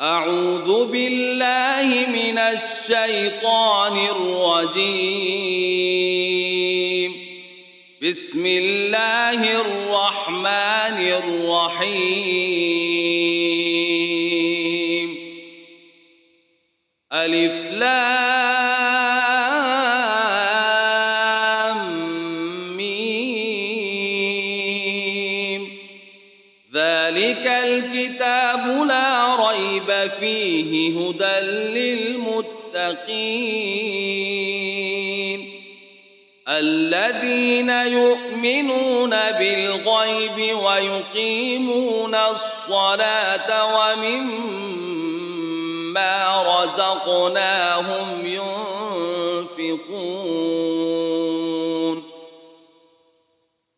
أعوذ بالله من الشيطان الرجيم. بسم الله الرحمن الرحيم. ألف لام ميم. ذلك الكتاب لا ريب فيه هدى للمتقين الذين يؤمنون بالغيب ويقيمون الصلاة ومما رزقناهم ينفقون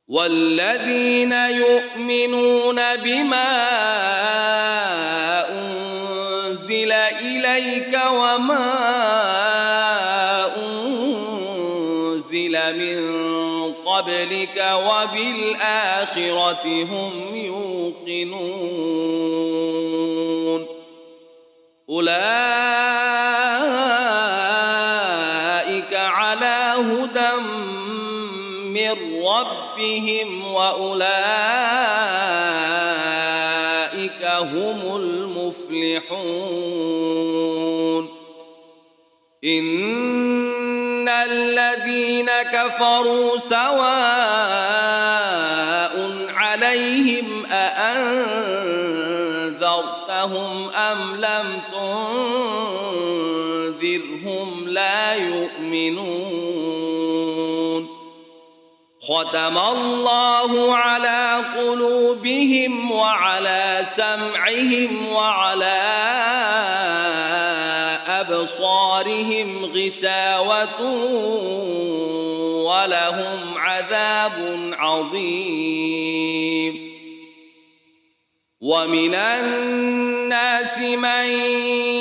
والذين يؤمنون بما أنزل إليك وما أنزل من قبلك وبالآخرة هم يوقنون أولئك على هدى من ربهم وأولئك هم المفلحون إن الذين كفروا سواء عليهم أأنذرتهم أم لم تنذرهم لا يؤمنون ختم الله على قلوبهم وعلى سمعهم وعلى أبصارهم غشاوة ولهم عذاب عظيم ومن الناس من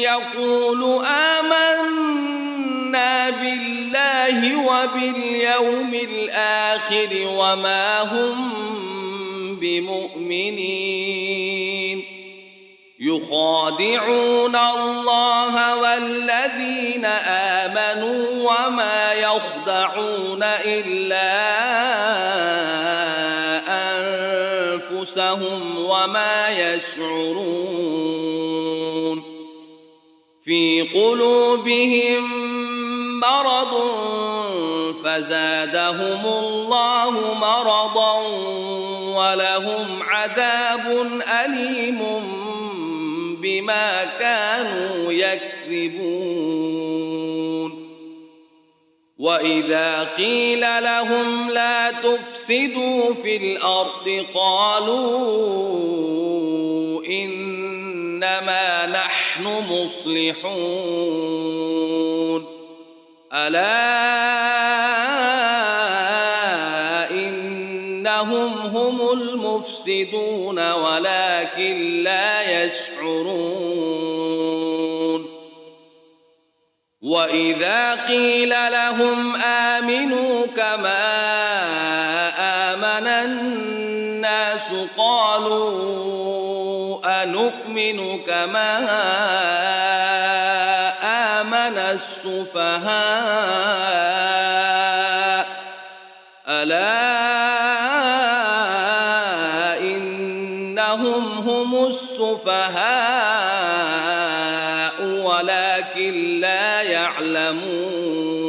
يقول آمنا بالله وباليوم الآخر وما هم بمؤمنين يخادعون الله والذين آمنوا وما يخدعون إلا أنفسهم وما يشعرون في قلوبهم مرض فزادهم الله مرضا ولهم عذاب أليم بما كانوا يكذبون وإذا قيل لهم لا تفسدوا في الأرض قالوا إنما نحن مصلحون ألا إنهم هم المفسدون ولكن لا يشعرون وإذا قيل لهم آمنوا كما آمن الناس قالوا أنؤمن كما آمن السفهاء ألا إنهم هم السفهاء ولكن لا يعلمون